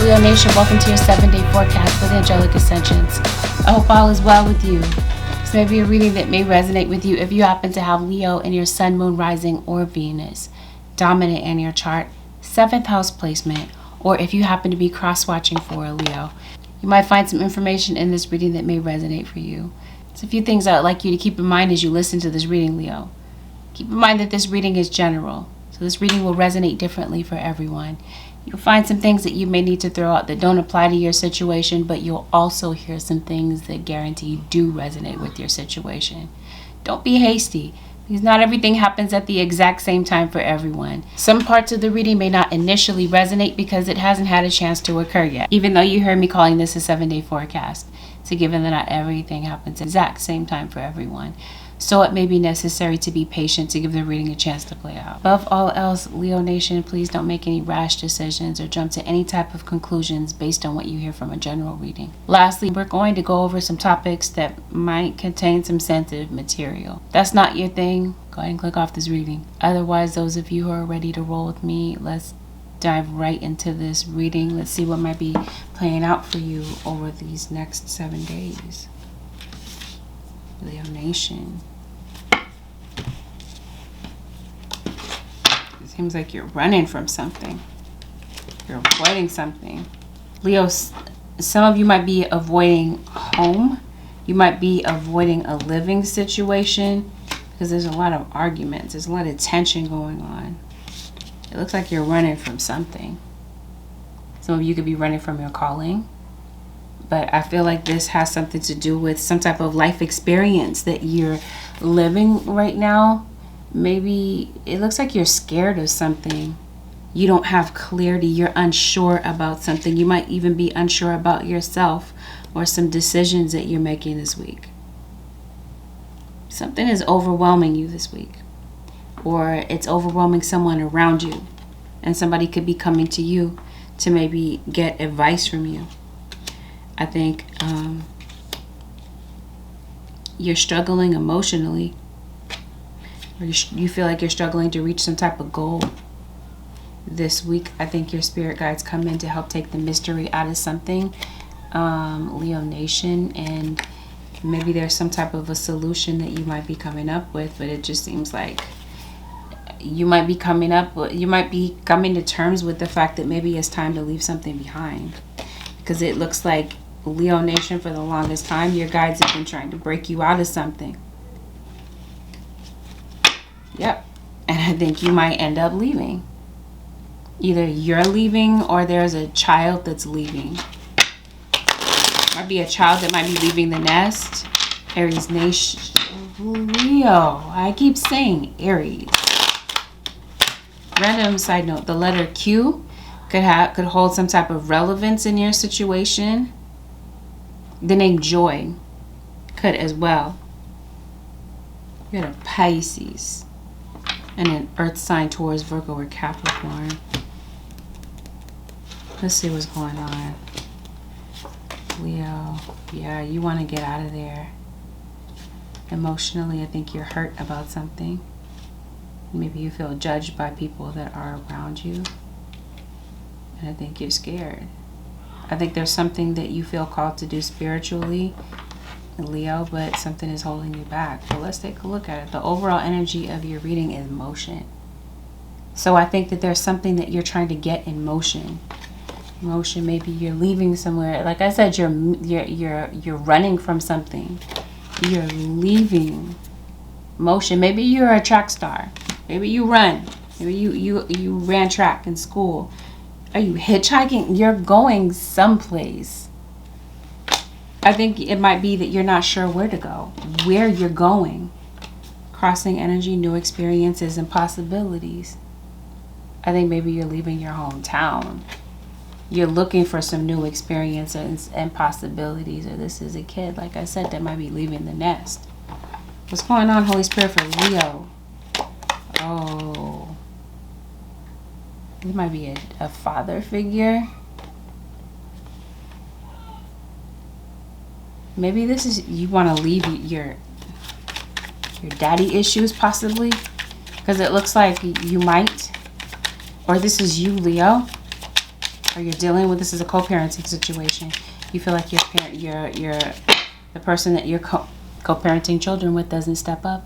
Leo Nation, welcome to your 7-day forecast with Angelic Ascensions. I hope all is well with you. This may be a reading that may resonate with you if you happen to have Leo in your Sun, Moon, Rising, or Venus dominant in your chart, 7th house placement, or if you happen to be cross-watching for a Leo. You might find some information in this reading that may resonate for you. There's a few things I would like you to keep in mind as you listen to this reading, Leo. Keep in mind that this reading is general, so this reading will resonate differently for everyone. You'll find some things that you may need to throw out that don't apply to your situation, but you'll also hear some things that guarantee do resonate with your situation. Don't be hasty, because not everything happens at the exact same time for everyone. Some parts of the reading may not initially resonate because it hasn't had a chance to occur yet, even though you heard me calling this a 7-day forecast. So given that not everything happens at the exact same time for everyone, so it may be necessary to be patient to give the reading a chance to play out. Above all else, Leo Nation, please don't make any rash decisions or jump to any type of conclusions based on what you hear from a general reading. Lastly, we're going to go over some topics that might contain some sensitive material. If that's not your thing, go ahead and click off this reading. Otherwise, those of you who are ready to roll with me, let's dive right into this reading. Let's see what might be playing out for you over these next 7 days. Leo Nation. It seems like you're running from something. You're avoiding something. Leo, some of you might be avoiding home. You might be avoiding a living situation because there's a lot of arguments. There's a lot of tension going on. It looks like you're running from something. Some of you could be running from your calling. But I feel like this has something to do with some type of life experience that you're living right now. Maybe it looks like you're scared of something. You don't have clarity. You're unsure about something. You might even be unsure about yourself or some decisions that you're making this week. Something is overwhelming you this week, or it's overwhelming someone around you, and somebody could be coming to you to maybe get advice from you. I think you're struggling emotionally, or you feel like you're struggling to reach some type of goal this week. I think your spirit guides come in to help take the mystery out of something, Leo Nation, and maybe there's some type of a solution that you might be coming up with, but it just seems like you might be coming to terms with the fact that maybe it's time to leave something behind, because it looks like, Leo Nation, for the longest time, your guides have been trying to break you out of something. Yep. And I think you might end up leaving. Either you're leaving or there's a child that's leaving. Might be a child that might be leaving the nest. Aries Nation. Leo. I keep saying Aries. Random side note. The letter Q could hold some type of relevance in your situation. The name Joy could as well. You got a Pisces and an earth sign towards Virgo or Capricorn. Let's see what's going on. Leo, yeah, you want to get out of there. Emotionally, I think you're hurt about something. Maybe you feel judged by people that are around you. And I think you're scared. I think there's something that you feel called to do spiritually, Leo, but something is holding you back. So let's take a look at it. The overall energy of your reading is motion. So I think that there's something that you're trying to get in motion. Motion, maybe you're leaving somewhere. Like I said, you're running from something. You're leaving. Motion. Maybe you're a track star. Maybe you run. Maybe you ran track in school. Are you hitchhiking? You're going someplace. I think it might be that you're not sure where to go, where you're going. Crossing energy, new experiences, and possibilities. I think maybe you're leaving your hometown. You're looking for some new experiences and possibilities, or this is a kid, like I said, that might be leaving the nest. What's going on, Holy Spirit, for Leo? Oh. It might be a father figure. Maybe this is, you want to leave your daddy issues, possibly, because it looks like you might, or this is you, Leo. or you're dealing with, this is a co-parenting situation. You feel like the person that you're co-parenting children with doesn't step up.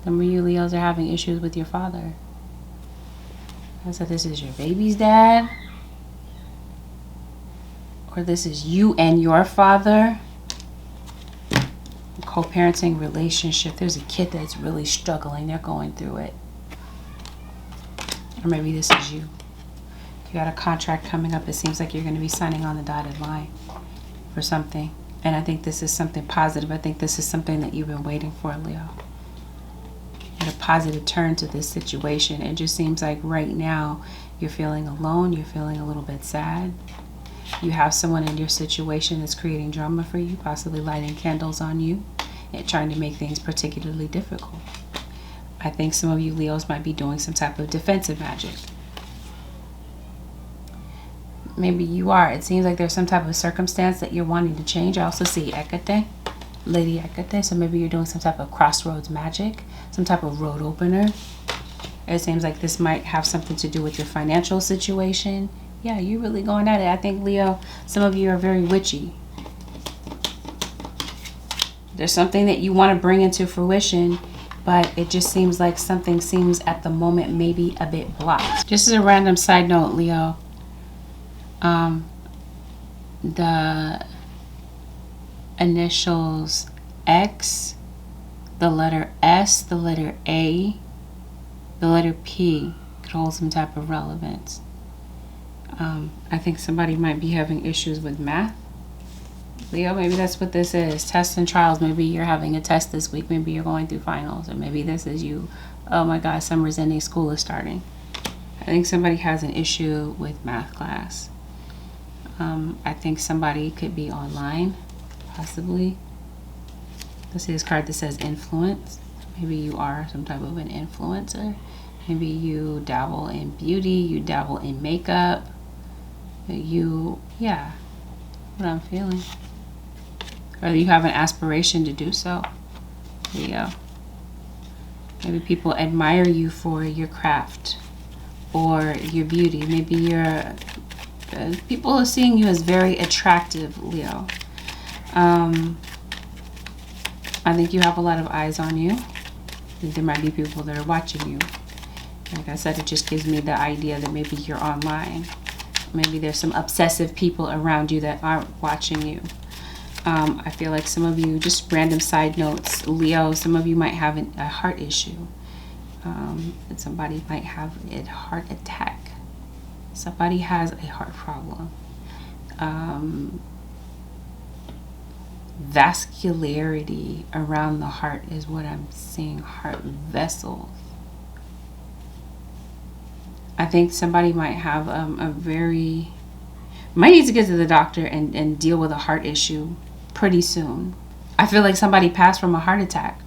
Some of you Leos are having issues with your father. So this is your baby's dad, or this is you and your father. Co-parenting relationship. There's a kid that's really struggling. They're going through it. Or maybe this is you. You got a contract coming up. It seems like you're going to be signing on the dotted line for something. And I think this is something positive. I think this is something that you've been waiting for, Leo. And a positive turn to this situation. It just seems like right now you're feeling alone. You're feeling a little bit sad. You have someone in your situation that's creating drama for you, possibly lighting candles on you and trying to make things particularly difficult. I think some of you Leos might be doing some type of defensive magic. Maybe you are. It seems like there's some type of circumstance that you're wanting to change. I also see Hecate, Lady Hecate. So maybe you're doing some type of crossroads magic, some type of road opener. It seems like this might have something to do with your financial situation. Yeah, you're really going at it. I think, Leo, some of you are very witchy. There's something that you want to bring into fruition, but it just seems like something seems at the moment maybe a bit blocked. Just as a random side note, Leo, the initials X, the letter S, the letter A, the letter P could hold some type of relevance. I think somebody might be having issues with math. Leo, maybe that's what this is. Tests and trials. Maybe you're having a test this week. Maybe you're going through finals. Or maybe this is you. Oh my God, summer's ending. School is starting. I think somebody has an issue with math class. I think somebody could be online, possibly. Let's see this card that says influence. Maybe you are some type of an influencer. Maybe you dabble in beauty. You dabble in makeup. Yeah, what I'm feeling. Or you have an aspiration to do so. Leo. Maybe people admire you for your craft or your beauty. Maybe you're people are seeing you as very attractive, Leo. I think you have a lot of eyes on you. I think there might be people that are watching you. Like I said, it just gives me the idea that maybe you're online. Maybe there's some obsessive people around you that aren't watching you. I feel like some of you, just random side notes, Leo, some of you might have a heart issue. And somebody might have a heart attack. Somebody has a heart problem. Vascularity around the heart is what I'm seeing. Heart vessels. I think somebody might have might need to get to the doctor and deal with a heart issue pretty soon. I feel like somebody passed from a heart attack.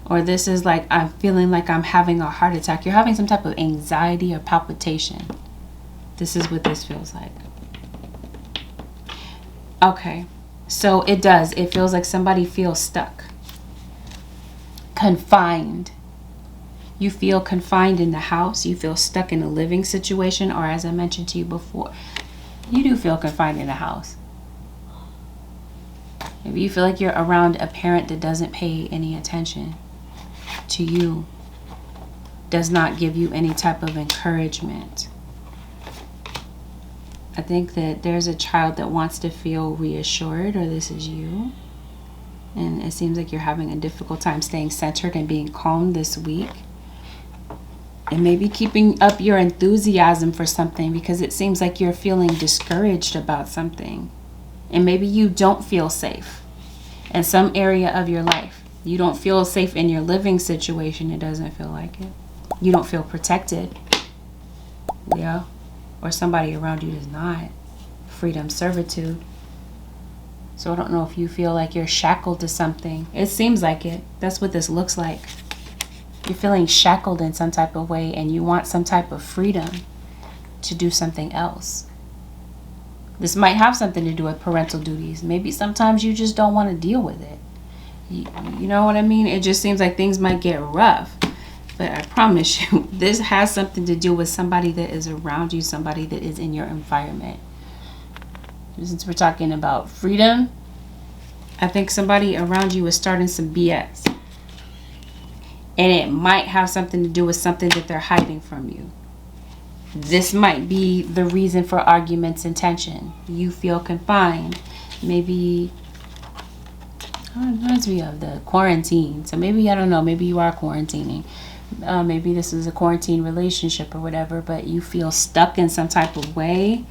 Or this is like, I'm feeling like I'm having a heart attack. You're having some type of anxiety or palpitation. This is what this feels like. Okay. So it does. It feels like somebody feels stuck. Confined. You feel confined in the house. You feel stuck in a living situation. Or as I mentioned to you before, you do feel confined in the house. Maybe you feel like you're around a parent that doesn't pay any attention to you. Does not give you any type of encouragement. I think that there's a child that wants to feel reassured, or this is you. And it seems like you're having a difficult time staying centered and being calm this week. And maybe keeping up your enthusiasm for something, because it seems like you're feeling discouraged about something. And maybe you don't feel safe in some area of your life. You don't feel safe in your living situation. It doesn't feel like it. You don't feel protected, Leo. Or somebody around you does not. Freedom, servitude. So I don't know if you feel like you're shackled to something. It seems like it. That's what this looks like. You're feeling shackled in some type of way, and you want some type of freedom to do something else. This might have something to do with parental duties. Maybe sometimes you just don't want to deal with it. You know what I mean? It just seems like things might get rough. But I promise you, this has something to do with somebody that is around you, somebody that is in your environment. Since we're talking about freedom, I think somebody around you is starting some BS. And it might have something to do with something that they're hiding from you. This might be the reason for arguments and tension. You feel confined. Maybe, it reminds me of the quarantine. So maybe, I don't know, maybe you are quarantining. Maybe this is a quarantine relationship or whatever, but you feel stuck in some type of way.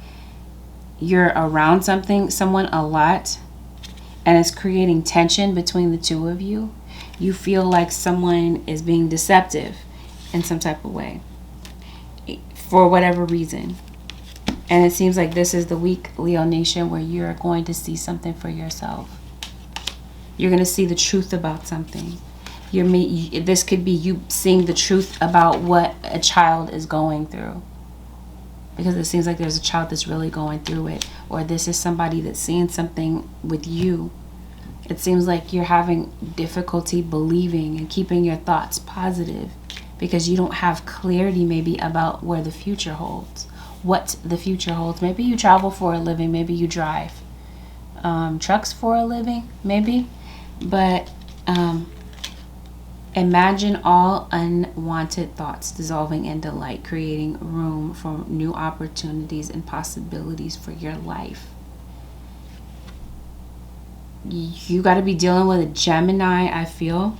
You're around someone a lot, and it's creating tension between the two of you. You feel like someone is being deceptive in some type of way for whatever reason. And it seems like this is the week, Leo Nation, where you're going to see something for yourself. You're going to see the truth about something. This could be you seeing the truth about what a child is going through. Because it seems like there's a child that's really going through it. Or this is somebody that's seeing something with you. It seems like you're having difficulty believing and keeping your thoughts positive because you don't have clarity maybe about where the future holds, what the future holds. Maybe you travel for a living, maybe you drive trucks for a living, maybe. But imagine all unwanted thoughts dissolving into light, creating room for new opportunities and possibilities for your life. You got to be dealing with a Gemini, I feel.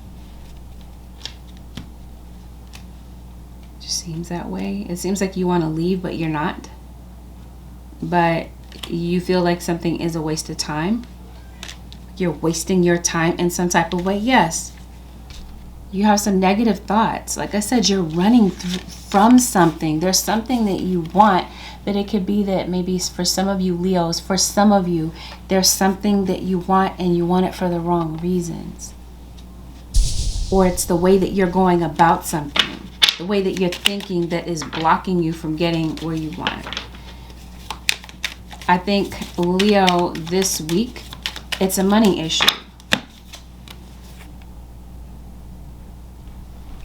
Just seems that way. It seems like you want to leave, but you're not. But you feel like something is a waste of time. You're wasting your time in some type of way. Yes. You have some negative thoughts. Like I said, you're running from something. There's something that you want. But it could be that maybe for some of you Leos, for some of you, there's something that you want and you want it for the wrong reasons. Or it's the way that you're going about something, the way that you're thinking that is blocking you from getting where you want. I think, Leo, this week, it's a money issue.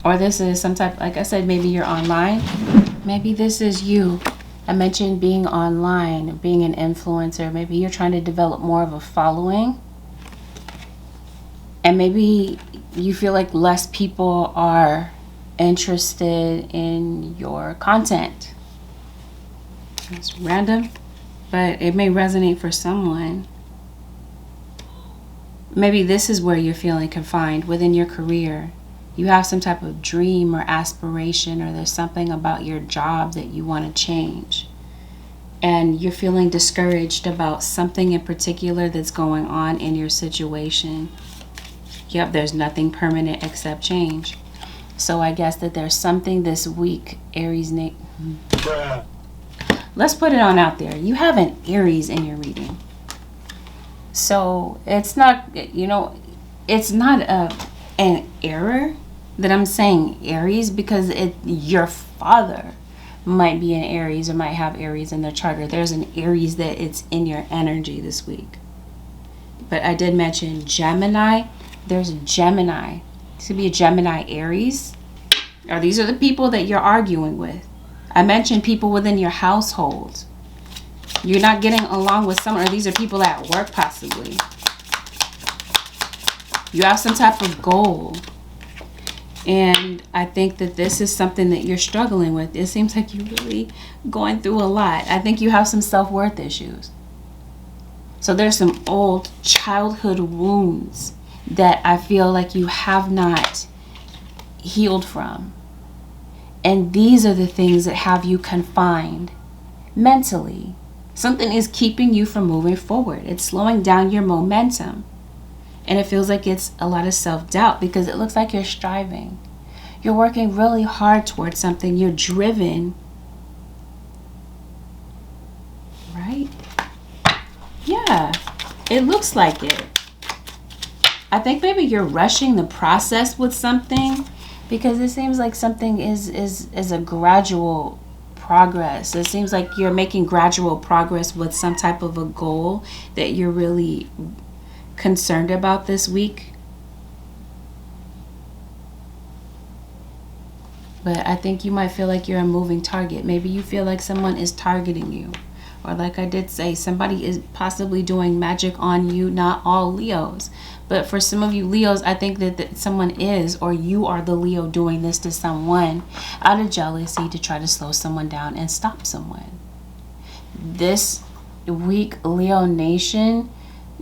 Or this is some type, like I said, maybe you're online. Maybe this is you. I mentioned being online, being an influencer. Maybe you're trying to develop more of a following. And maybe you feel like less people are interested in your content. It's random, but it may resonate for someone. Maybe this is where you're feeling confined within your career. You have some type of dream or aspiration, or there's something about your job that you want to change. And you're feeling discouraged about something in particular that's going on in your situation. Yep, there's nothing permanent except change. So I guess that there's something this week, Aries, Nick. Let's put it on out there. You have an Aries in your reading. So it's not, it's not an error that I'm saying Aries, because your father might be an Aries or might have Aries in their chart, or there's an Aries that it's in your energy this week. But I did mention Gemini. There's a Gemini. This could be a Gemini Aries. Or these are the people that you're arguing with. I mentioned people within your household. You're not getting along with someone, or these are people at work possibly. You have some type of goal. And I think that this is something that you're struggling with. It seems like you're really going through a lot. I think you have some self-worth issues. So there's some old childhood wounds that I feel like you have not healed from. And these are the things that have you confined mentally. Something is keeping you from moving forward. It's slowing down your momentum. And it feels like it's a lot of self-doubt, because it looks like you're striving. You're working really hard towards something. You're driven. Right? Yeah, it looks like it. I think maybe you're rushing the process with something, because it seems like something is a gradual progress. It seems like you're making gradual progress with some type of a goal that you're really concerned about this week. But I think you might feel like you're a moving target. Maybe you feel like someone is targeting you. Or like I did say, somebody is possibly doing magic on you. Not all Leos. But for some of you Leos, I think that someone is, or you are the Leo doing this to someone out of jealousy to try to slow someone down and stop someone. This week, Leo Nation,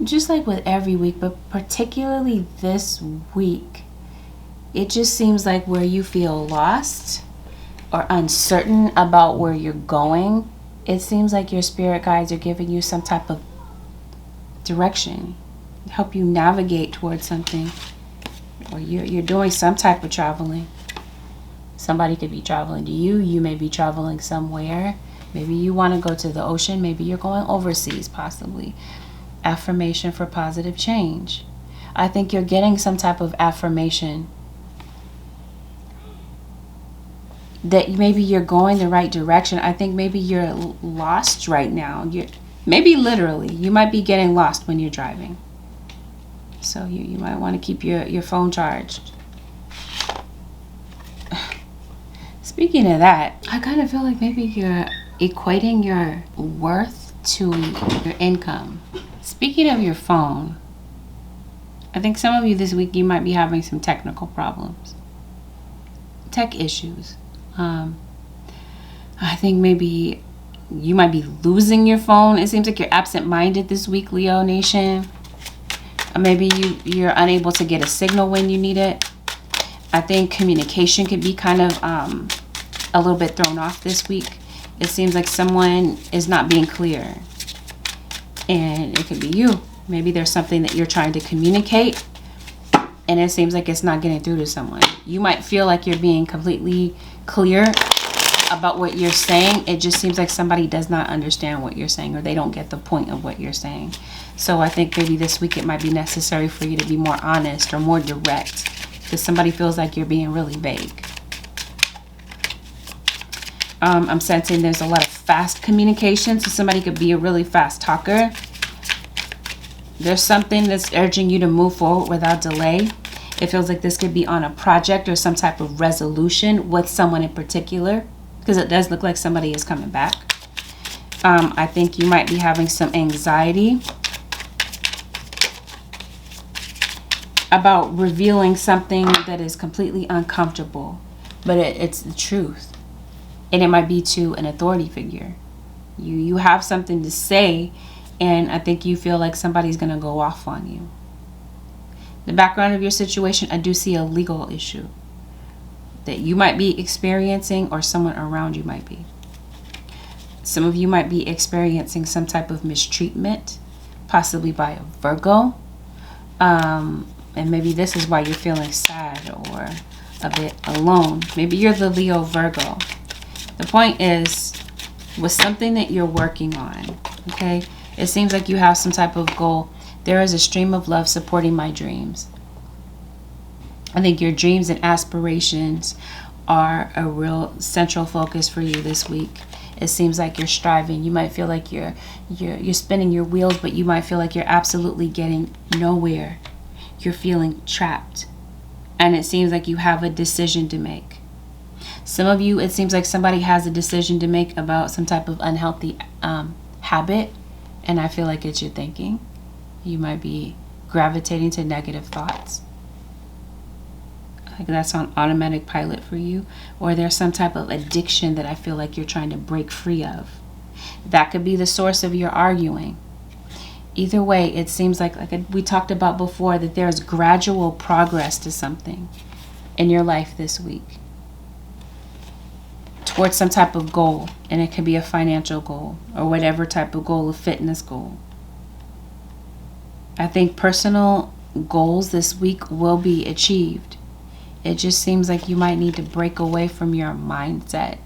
just like with every week, but particularly this week, it just seems like where you feel lost or uncertain about where you're going, it seems like your spirit guides are giving you some type of direction, help you navigate towards something, or you're doing some type of traveling. Somebody could be traveling to you. You may be traveling somewhere. Maybe you want to go to the ocean. Maybe you're going overseas, possibly. Affirmation for positive change. I think you're getting some type of affirmation that maybe you're going the right direction. I think maybe you're lost right now. Maybe literally, you might be getting lost when you're driving. So you might want to keep your phone charged. Speaking of that, I kind of feel like maybe you're equating your worth to your income. Speaking of your phone, I think some of you this week, you might be having some technical problems. Tech issues. I think maybe you might be losing your phone. It seems like you're absent-minded this week, Leo Nation. Maybe you're unable to get a signal when you need it. I think communication could be kind of a little bit thrown off this week. It seems like someone is not being clear. And it could be you. Maybe there's something that you're trying to communicate, and it seems like it's not getting through to someone. You might feel like you're being completely clear about what you're saying. It just seems like somebody does not understand what you're saying, or they don't get the point of what you're saying. So I think maybe this week it might be necessary for you to be more honest or more direct, because somebody feels like you're being really vague. I'm sensing there's a lot of fast communication, so somebody could be a really fast talker. There's something that's urging you to move forward without delay. It feels like this could be on a project or some type of resolution with someone in particular, because it does look like somebody is coming back. I think you might be having some anxiety about revealing something that is completely uncomfortable, but it's the truth. And it might be to an authority figure. You have something to say, and I think you feel like somebody's going to go off on you. The background of your situation, I do see a legal issue that you might be experiencing, or someone around you might be. Some of you might be experiencing some type of mistreatment, possibly by a Virgo. And maybe this is why you're feeling sad or a bit alone. Maybe you're the Leo Virgo. The point is, with something that you're working on, okay, it seems like you have some type of goal. There is a stream of love supporting my dreams. I think your dreams and aspirations are a real central focus for you this week. It seems like you're striving. You might feel like you're spinning your wheels, but you might feel like you're absolutely getting nowhere. You're feeling trapped. And it seems like you have a decision to make. Some of you, it seems like somebody has a decision to make about some type of unhealthy habit, and I feel like it's your thinking. You might be gravitating to negative thoughts. Like that's on automatic pilot for you, or there's some type of addiction that I feel like you're trying to break free of. That could be the source of your arguing. Either way, it seems like we talked about before, that there's gradual progress to something in your life this week towards some type of goal, and it could be a financial goal or whatever type of goal, a fitness goal. I think personal goals this week will be achieved. It just seems like you might need to break away from your mindset.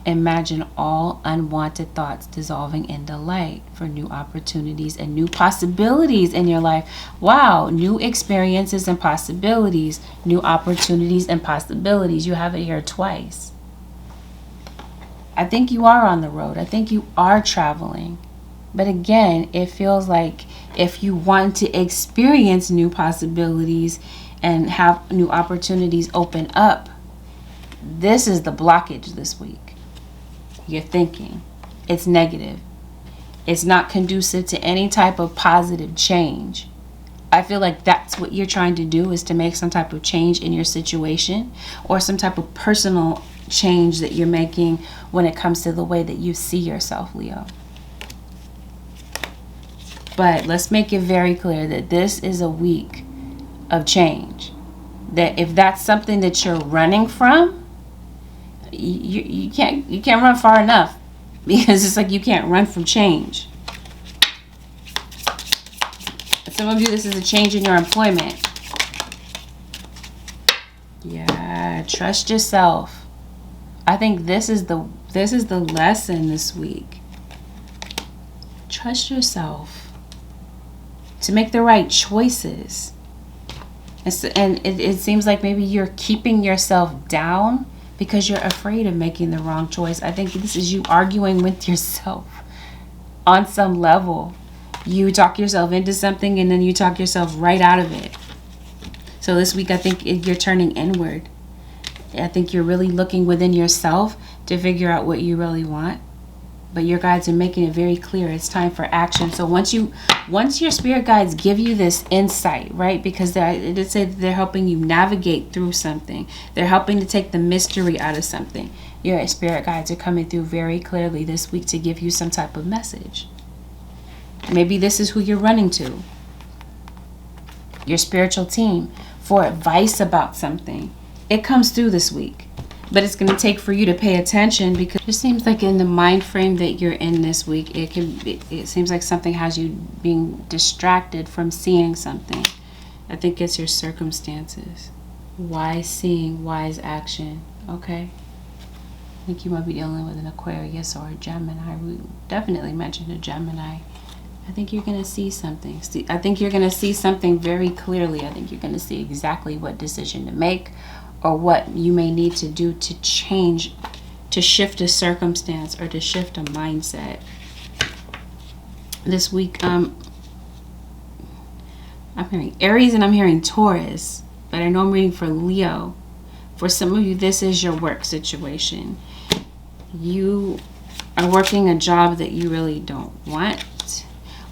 Imagine all unwanted thoughts dissolving into light for new opportunities and new possibilities in your life. Wow, new experiences and possibilities, new opportunities and possibilities. You have it here twice. I think you are on the road. I think you are traveling. But again, it feels like if you want to experience new possibilities and have new opportunities open up, this is the blockage this week. You're thinking. It's negative. It's not conducive to any type of positive change. I feel like that's what you're trying to do, is to make some type of change in your situation, or some type of personal change that you're making when it comes to the way that you see yourself, Leo. But let's make it very clear that this is a week of change. That if that's something that you're running from, you can't run far enough, because it's like you can't run from change. Some of you, this is a change in your employment. Yeah, trust yourself. I think this is the lesson this week. Trust yourself to make the right choices. And it seems like maybe you're keeping yourself down because you're afraid of making the wrong choice. I think this is you arguing with yourself on some level. You talk yourself into something and then you talk yourself right out of it. So this week, I think you're turning inward. I think you're really looking within yourself to figure out what you really want. But your guides are making it very clear. It's time for action. So once your spirit guides give you this insight, right? Because it did say that they're helping you navigate through something. They're helping to take the mystery out of something. Your spirit guides are coming through very clearly this week to give you some type of message. Maybe this is who you're running to. Your spiritual team for advice about something. It comes through this week. But it's going to take for you to pay attention, because it seems like in the mind frame that you're in this week, it seems like something has you being distracted from seeing something. I think it's your circumstances. Wise seeing, wise action. Okay? I think you might be dealing with an Aquarius or a Gemini. We definitely mentioned a Gemini. I think you're going to see something. I think you're going to see something very clearly. I think you're going to see exactly what decision to make, or what you may need to do to change, to shift a circumstance or to shift a mindset. This week, I'm hearing Aries and I'm hearing Taurus, but I know I'm reading for Leo. For some of you, this is your work situation. You are working a job that you really don't want,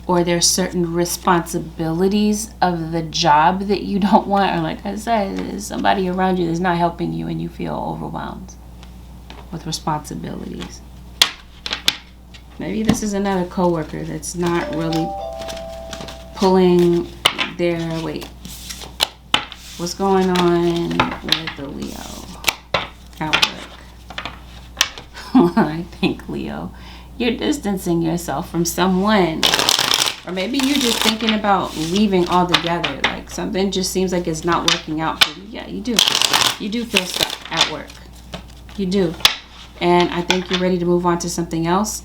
or there's certain responsibilities of the job that you don't want, or like I said, there's somebody around you that's not helping you and you feel overwhelmed with responsibilities. Maybe this is another coworker that's not really pulling their weight. What's going on with the Leo at work? I think, Leo, you're distancing yourself from someone. Or maybe you're just thinking about leaving altogether. Like something just seems like it's not working out for you. Yeah, you do. You do feel stuck at work. You do. And I think you're ready to move on to something else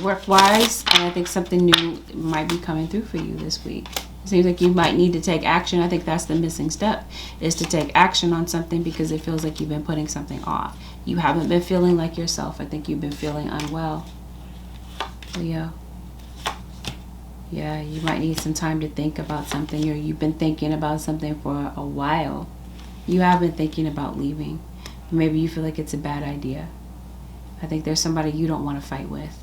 work-wise. And I think something new might be coming through for you this week. It seems like you might need to take action. I think that's the missing step, is to take action on something, because it feels like you've been putting something off. You haven't been feeling like yourself. I think you've been feeling unwell, Leo. Yeah, you might need some time to think about something, or you've been thinking about something for a while. You have been thinking about leaving. Maybe you feel like it's a bad idea. I think there's somebody you don't want to fight with.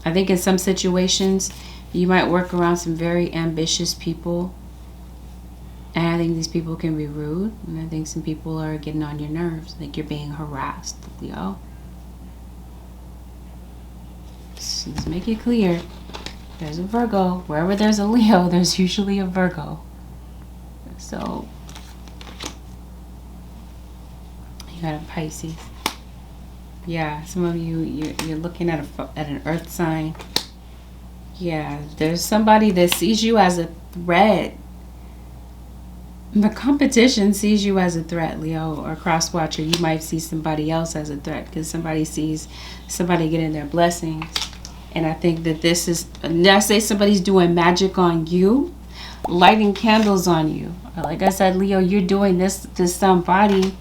I think in some situations, you might work around some very ambitious people. And I think these people can be rude. And I think some people are getting on your nerves. I think you're being harassed, Leo. Let's make it clear. There's a Virgo. Wherever there's a Leo, there's usually a Virgo. So, you got a Pisces. Yeah, some of you, you're looking at an earth sign. Yeah, there's somebody that sees you as a threat. The competition sees you as a threat, Leo, or cross-watcher. You might see somebody else as a threat, because somebody sees somebody getting their blessings. And I think that this is, let's say somebody's doing magic on you, lighting candles on you. Or like I said, Leo, you're doing this to somebody.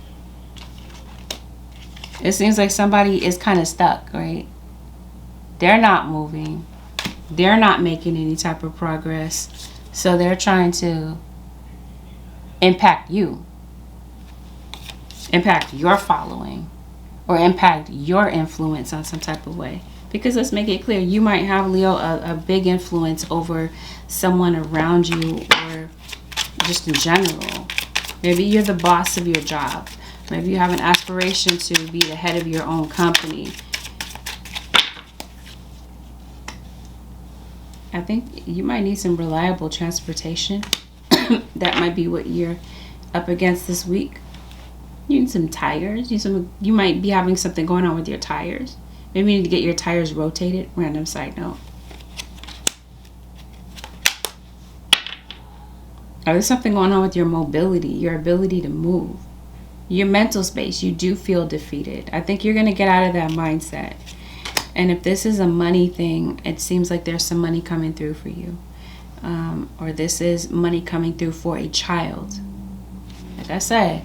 It seems like somebody is kind of stuck, right? They're not moving. They're not making any type of progress. So they're trying to impact you, impact your following, or impact your influence on some type of way. Because let's make it clear, you might have, Leo, a big influence over someone around you, or just in general. Maybe you're the boss of your job. Maybe you have an aspiration to be the head of your own company. I think you might need some reliable transportation. That might be what you're up against this week. You need some tires. You might be having something going on with your tires. Maybe you need to get your tires rotated. Random side note. Or there's something going on with your mobility, your ability to move. Your mental space, you do feel defeated. I think you're going to get out of that mindset. And if this is a money thing, it seems like there's some money coming through for you. Or this is money coming through for a child. Like I said,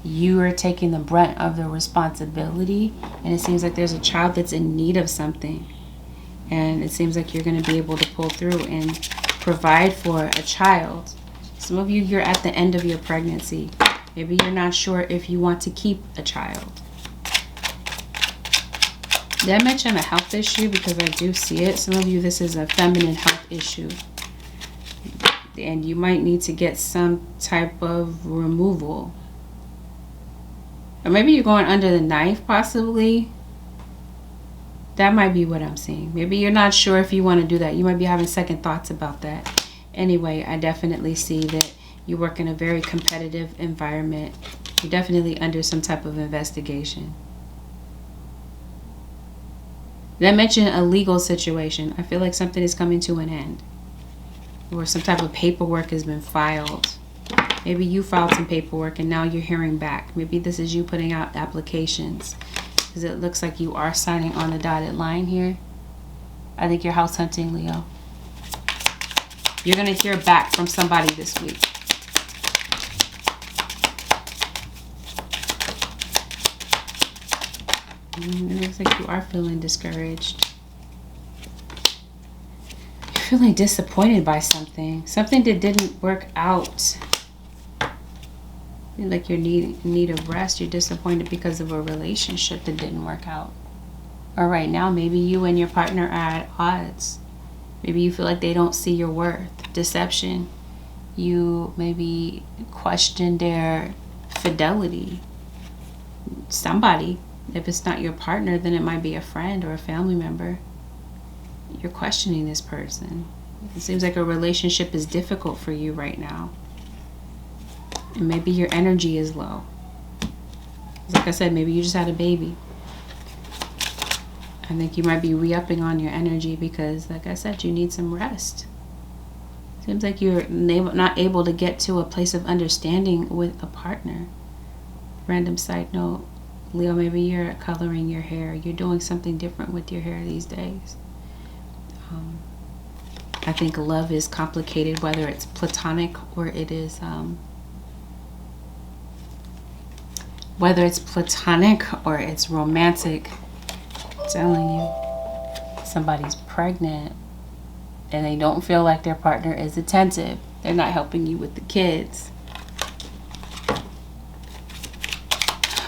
you are taking the brunt of the responsibility. And it seems like there's a child that's in need of something. And it seems like you're going to be able to pull through and provide for a child. Some of you, you're at the end of your pregnancy. Maybe you're not sure if you want to keep a child. Did I mention a health issue? Because I do see it. Some of you, this is a feminine health issue. And you might need to get some type of removal. Or maybe you're going under the knife, possibly. That might be what I'm seeing. Maybe you're not sure if you want to do that. You might be having second thoughts about that. Anyway, I definitely see that you work in a very competitive environment. You're definitely under some type of investigation. Did I mention a legal situation? I feel like something is coming to an end. Or some type of paperwork has been filed. Maybe you filed some paperwork and now you're hearing back. Maybe this is you putting out applications. Because it looks like you are signing on the dotted line here. I think you're house hunting, Leo. You're going to hear back from somebody this week. It looks like you are feeling discouraged. You're feeling disappointed by something. Something that didn't work out. Feel like you're in need of rest. You're disappointed because of a relationship that didn't work out. Or right now, maybe you and your partner are at odds. Maybe you feel like they don't see your worth. Deception. You maybe question their fidelity. Somebody. If it's not your partner, then it might be a friend or a family member. You're questioning this person. It seems like a relationship is difficult for you right now. And maybe your energy is low. Like I said, maybe you just had a baby. I think you might be re-upping on your energy because, like I said, you need some rest. Seems like you're not able to get to a place of understanding with a partner. Random side note. Leo, maybe you're coloring your hair. You're doing something different with your hair these days. I think love is complicated, whether it's platonic or it is, whether it's platonic or it's romantic. I'm telling you, somebody's pregnant and they don't feel like their partner is attentive. They're not helping you with the kids.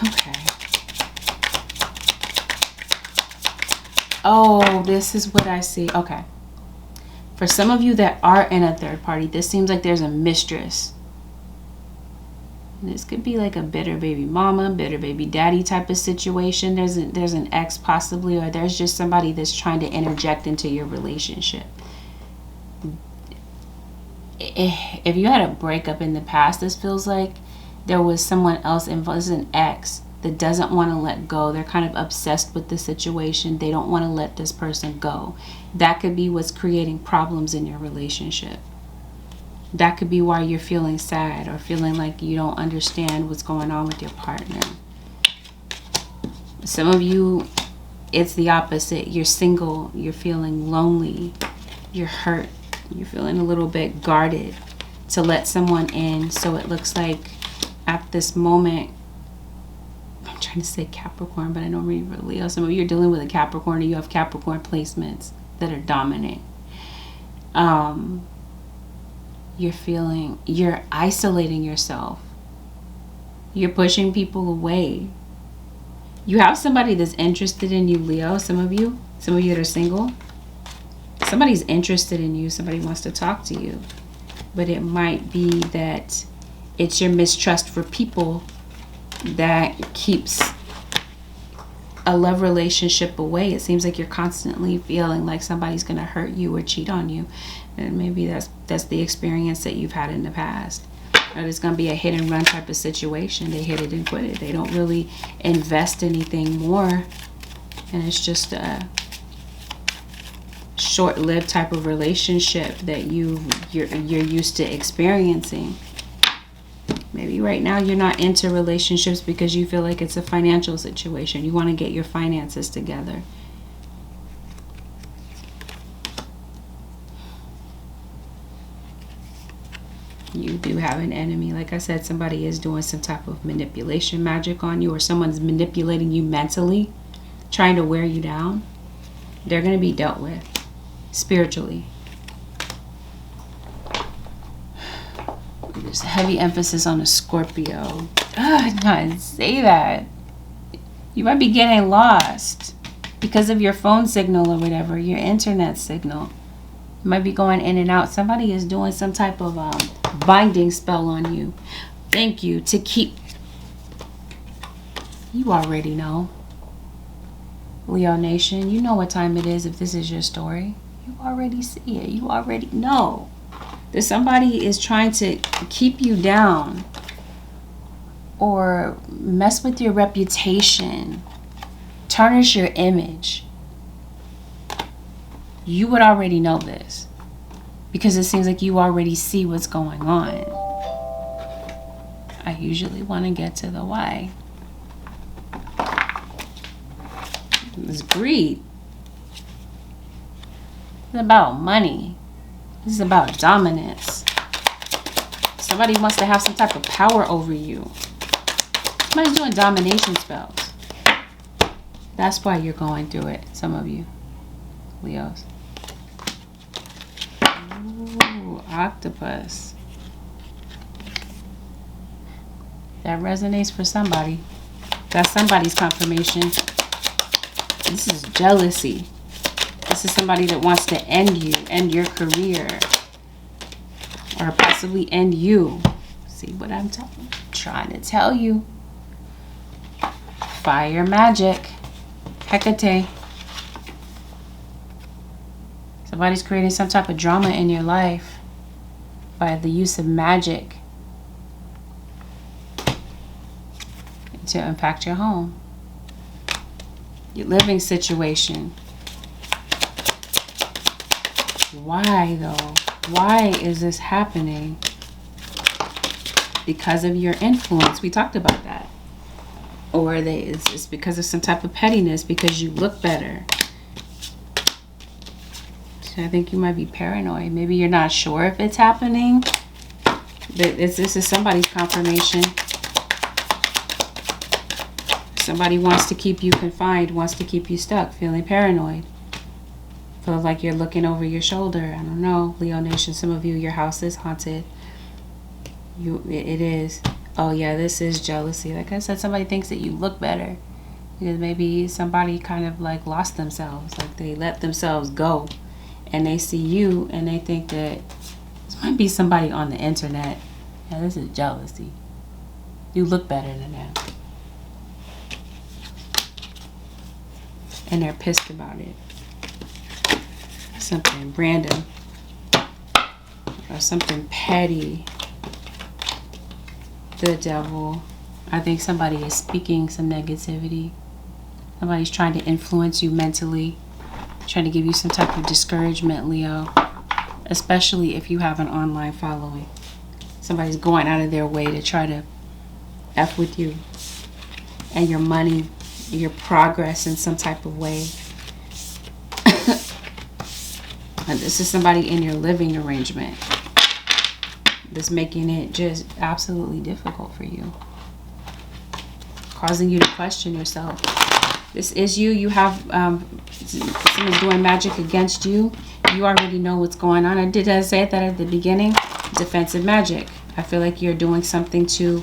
Okay. Oh, this is what I see. Okay. For some of you that are in a third party, this seems like there's a mistress. This could be like a bitter baby mama, bitter baby daddy type of situation. There's an ex possibly, or there's just somebody that's trying to interject into your relationship. If you had a breakup in the past, this feels like there was someone else involved. This is an ex that doesn't want to let go. They're kind of obsessed with the situation. They don't want to let this person go. That could be what's creating problems in your relationship. That could be why you're feeling sad or feeling like you don't understand what's going on with your partner. Some of you, it's the opposite. You're single. You're feeling lonely. You're hurt. You're feeling a little bit guarded to let someone in. So it looks like at this moment, I'm trying to say Capricorn, but I don't really Leo. Some of you are dealing with a Capricorn, or you have Capricorn placements that are dominant. You're isolating yourself. You're pushing people away. You have somebody that's interested in you, Leo. Some of you that are single. Somebody's interested in you. Somebody wants to talk to you. But it might be that it's your mistrust for people that keeps a love relationship away. It seems like you're constantly feeling like somebody's going to hurt you or cheat on you. And maybe that's the experience that you've had in the past. Or it's going to be a hit and run type of situation. They hit it and quit it. They don't really invest anything more. And it's just a short-lived type of relationship that you're used to experiencing. Maybe right now you're not into relationships because you feel like it's a financial situation. You want to get your finances together. You do have an enemy. Like I said, somebody is doing some type of manipulation magic on you, or someone's manipulating you mentally, trying to wear you down. They're going to be dealt with spiritually. There's a heavy emphasis on a Scorpio. I can't say that. You might be getting lost because of your phone signal or whatever, your internet signal. You might be going in and out. Somebody is doing some type of binding spell on you. Thank you. To keep... You already know. Leo Nation, you know what time it is if this is your story. You already see it. You already know. That somebody is trying to keep you down or mess with your reputation, tarnish your image. You would already know this because it seems like you already see what's going on. I usually want to get to the why. It's greed. It's about money. This is about dominance. Somebody wants to have some type of power over you. Somebody's doing domination spells. That's why you're going through it, some of you, Leos. Ooh, octopus. That resonates for somebody. That's somebody's confirmation. This is jealousy. This is somebody that wants to end you, end your career, or possibly end you. See what I'm trying to tell you. Fire magic. Hecate. Somebody's creating some type of drama in your life by the use of magic to impact your home, your living situation. Why though? Why is this happening? Because of your influence. We talked about that. Or it's because of some type of pettiness, because you look better. So I think you might be paranoid. Maybe you're not sure if it's happening. But this is somebody's confirmation. Somebody wants to keep you confined, wants to keep you stuck, feeling paranoid. Feel like you're looking over your shoulder. I don't know, Leo Nation, some of you, your house is haunted. It is. Oh yeah, this is jealousy. Like I said, somebody thinks that you look better. Because maybe somebody kind of like lost themselves. Like they let themselves go. And they see you and they think that this might be somebody on the internet. Yeah, this is jealousy. You look better than that. And they're pissed about it. Something random. Or something petty. The devil. I think somebody is speaking some negativity. Somebody's trying to influence you mentally. Trying to give you some type of discouragement, Leo. Especially if you have an online following. Somebody's going out of their way to try to F with you. And your money, your progress in some type of way. And this is somebody in your living arrangement that's making it just absolutely difficult for you. Causing you to question yourself. This is you. You have someone's doing magic against you. You already know what's going on. Did I say that at the beginning? Defensive magic. I feel like you're doing something to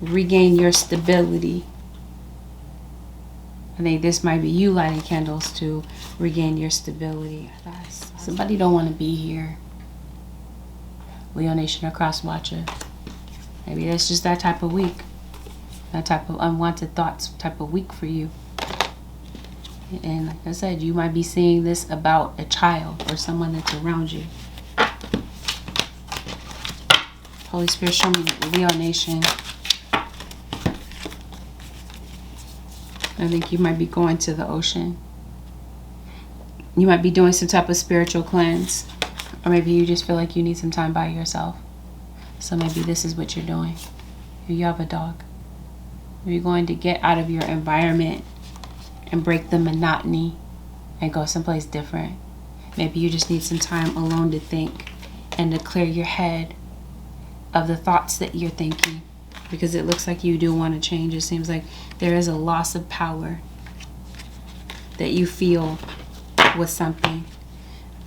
regain your stability. I think this might be you lighting candles to regain your stability. Somebody don't want to be here. Leo Nation or Cross Watcher. Maybe that's just that type of week. That type of unwanted thoughts type of week for you. And like I said, you might be seeing this about a child or someone that's around you. Holy Spirit, show me Leo Nation. I think you might be going to the ocean. You might be doing some type of spiritual cleanse. Or maybe you just feel like you need some time by yourself. So maybe this is what you're doing. If you have a dog. You're going to get out of your environment and break the monotony and go someplace different. Maybe you just need some time alone to think and to clear your head of the thoughts that you're thinking. Because it looks like you do want to change. It seems like there is a loss of power that you feel with something.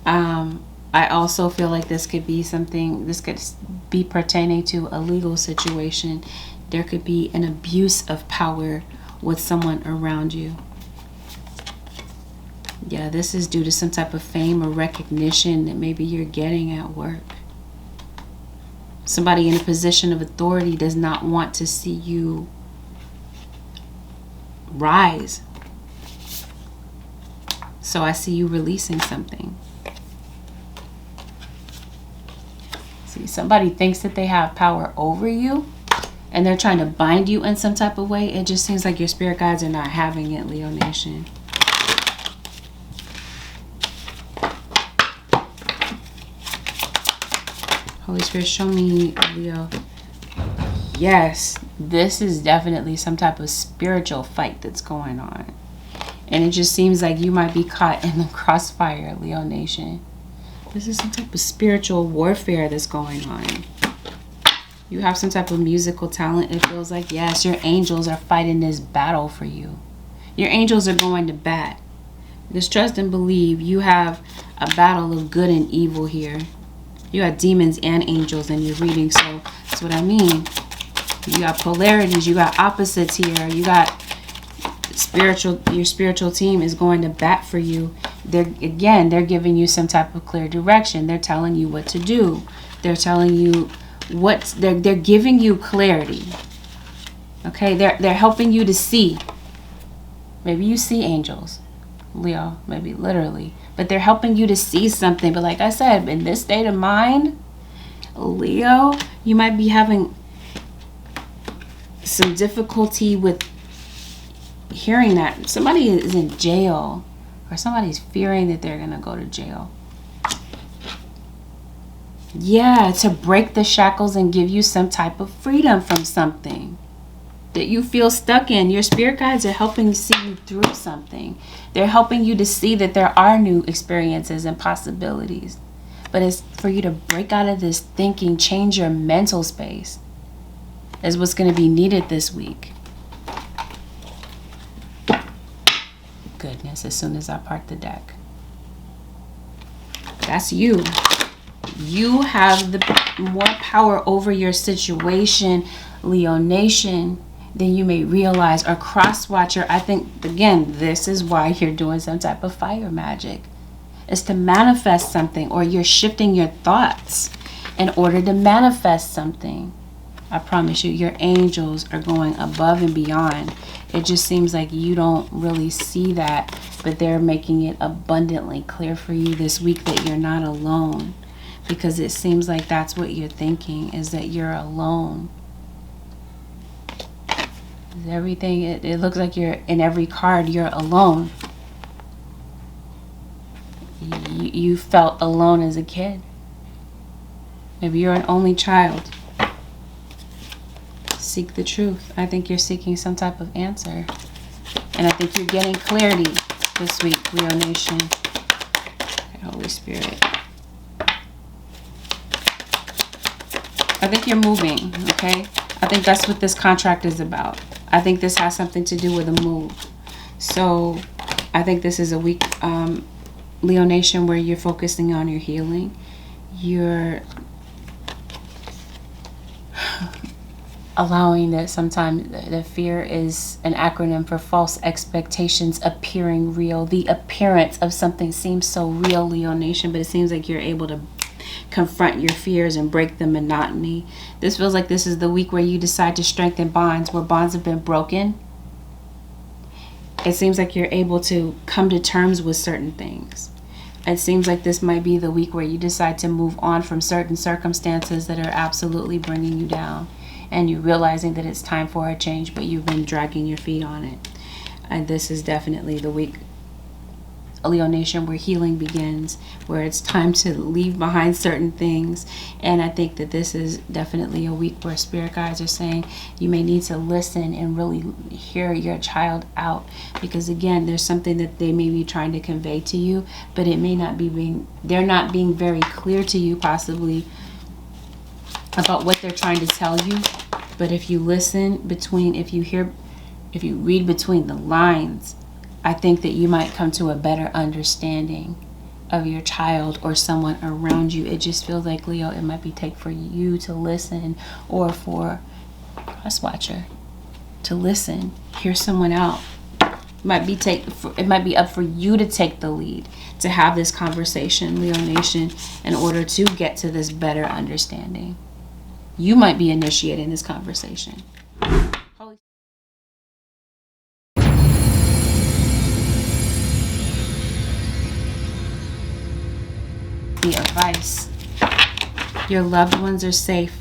I also feel like this could be something, this could be pertaining to a legal situation. There could be an abuse of power with someone around you. Yeah, this is due to some type of fame or recognition that maybe you're getting at work. Somebody in a position of authority does not want to see you rise. So I see you releasing something. See, somebody thinks that they have power over you and they're trying to bind you in some type of way. It just seems like your spirit guides are not having it, Leo Nation. Holy Spirit, show me, Leo. Yes, this is definitely some type of spiritual fight that's going on. And it just seems like you might be caught in the crossfire, Leo Nation. This is some type of spiritual warfare that's going on. You have some type of musical talent. It feels like, yes, your angels are fighting this battle for you. Your angels are going to bat. Just trust and believe you have a battle of good and evil here. You got demons and angels in your reading, so that's what I mean. You got polarities, you got opposites here. You got your spiritual team is going to bat for you. They're giving you some type of clear direction. They're telling you what to do. They're telling you they're giving you clarity. Okay, they're helping you to see. Maybe you see angels, Leo, maybe literally, but they're helping you to see something. But like I said, in this state of mind, Leo, you might be having some difficulty with hearing that somebody is in jail, or somebody's fearing that they're gonna go to jail. Yeah, to break the shackles and give you some type of freedom from something that you feel stuck in. Your spirit guides are helping see you through something. They're helping you to see that there are new experiences and possibilities. But it's for you to break out of this thinking, change your mental space, is what's going to be needed this week. Goodness, as soon as I part the deck. That's you. You have the more power over your situation, Leo Nation, than you may realize. Or Cross Watcher, I think, again, this is why you're doing some type of fire magic. It's to manifest something, or you're shifting your thoughts in order to manifest something. I promise you, your angels are going above and beyond. It just seems like you don't really see that, but they're making it abundantly clear for you this week that you're not alone. Because it seems like that's what you're thinking, is that you're alone. Everything, it looks like you're in every card, you're alone. You felt alone as a kid. Maybe you're an only child. Seek the truth. I think you're seeking some type of answer. And I think you're getting clarity this week, Leo Nation. Holy Spirit. I think you're moving, okay? I think that's what this contract is about. I think this has something to do with a move. So I think this is a week, Leo Nation, where you're focusing on your healing. You're allowing that sometimes the fear is an acronym for false expectations appearing real. The appearance of something seems so real, Leo Nation, but it seems like you're able to confront your fears and break the monotony. This feels like this is the week where you decide to strengthen bonds where bonds have been broken. It seems like you're able to come to terms with certain things. It seems like this might be the week where you decide to move on from certain circumstances that are absolutely bringing you down. And you're realizing that it's time for a change, but you've been dragging your feet on it. And this is definitely the week, Leo Nation, where healing begins, where it's time to leave behind certain things. And I think that this is definitely a week where spirit guides are saying you may need to listen and really hear your child out, because again, there's something that they may be trying to convey to you, but it may not be they're not being very clear to you possibly about what they're trying to tell you. But if you listen if you read between the lines, I think that you might come to a better understanding of your child or someone around you. It just feels like, Leo, it might be take for you to listen, or for cross watcher to listen, hear someone out. It might be up for you to take the lead, to have this conversation, Leo Nation, in order to get to this better understanding. You might be initiating this conversation. The advice: your loved ones are safe.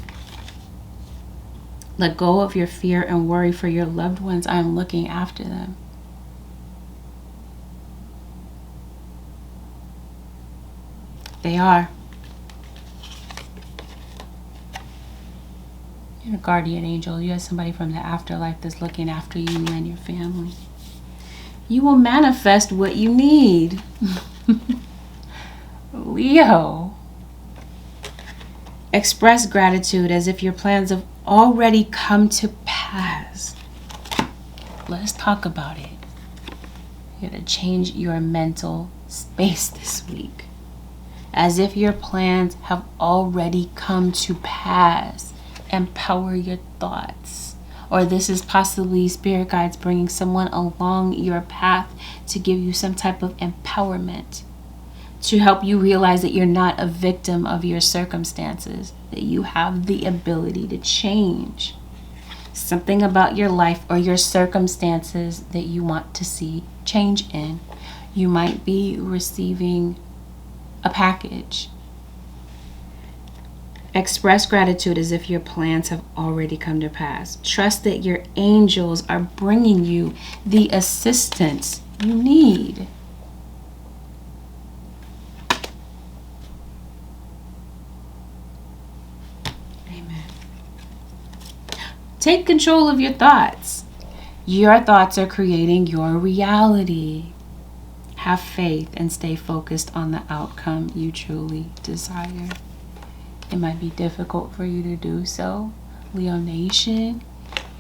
Let go of your fear and worry for your loved ones. I am looking after them. They are. You're a guardian angel. You have somebody from the afterlife that's looking after you and your family. You will manifest what you need. Leo. Express gratitude as if your plans have already come to pass. Let's talk about it. You got to change your mental space this week. As if your plans have already come to pass. Empower your thoughts. Or this is possibly spirit guides bringing someone along your path to give you some type of empowerment, to help you realize that you're not a victim of your circumstances, that you have the ability to change something about your life or your circumstances that you want to see change in. You might be receiving a package. Express gratitude as if your plans have already come to pass. Trust that your angels are bringing you the assistance you need. Amen. Take control of your thoughts. Your thoughts are creating your reality. Have faith and stay focused on the outcome you truly desire. It might be difficult for you to do so, Leo Nation,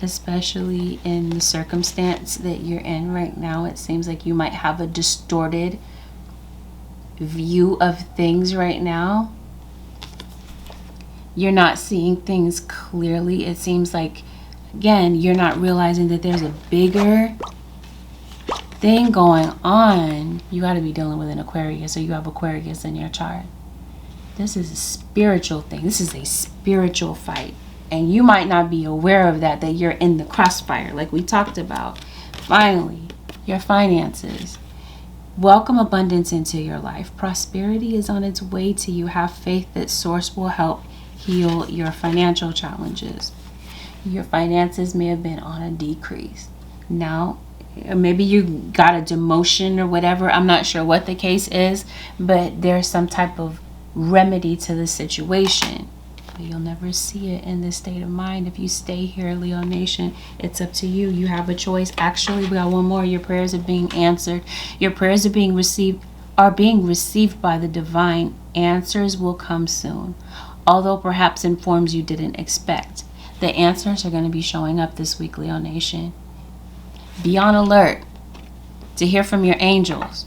especially in the circumstance that you're in right now. It seems like you might have a distorted view of things right now. You're not seeing things clearly. It seems like, again, you're not realizing that there's a bigger thing going on. You got to be dealing with an Aquarius, or you have Aquarius in your chart. This is a spiritual thing. This is a spiritual fight. And you might not be aware of that you're in the crossfire, like we talked about. Finally, your finances. Welcome abundance into your life. Prosperity is on its way to you. Have faith that Source will help heal your financial challenges. Your finances may have been on a decrease. Now, maybe you got a demotion or whatever. I'm not sure what the case is, but there's some type of remedy to the situation. But you'll never see it in this state of mind. If you stay here, Leo Nation, it's up to you. You have a choice. Actually, we got one more. Your prayers are being answered. Your prayers are being received by the divine. Answers will come soon, although perhaps in forms you didn't expect. The answers are going to be showing up this week, Leo Nation. Be on alert. to hear from your angels.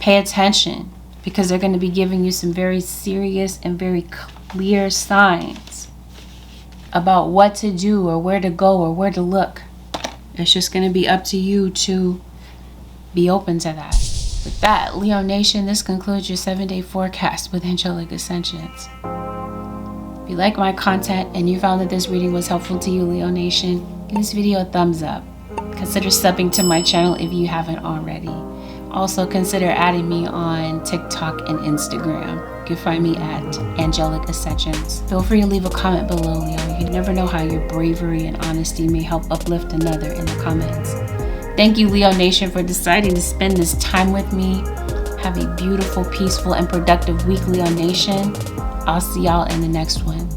Pay attention, because they're going to be giving you some very serious and very clear signs about what to do or where to go or where to look. It's just going to be up to you to be open to that. With that, Leo Nation, this concludes your 7-day forecast with Angelic Ascensions. If you like my content and you found that this reading was helpful to you, Leo Nation, give this video a thumbs up. Consider subbing to my channel if you haven't already. Also, consider adding me on TikTok and Instagram. You can find me at AngelicAscensions. Feel free to leave a comment below, Leo. You never know how your bravery and honesty may help uplift another in the comments. Thank you, Leo Nation, for deciding to spend this time with me. Have a beautiful, peaceful, and productive week, Leo Nation. I'll see y'all in the next one.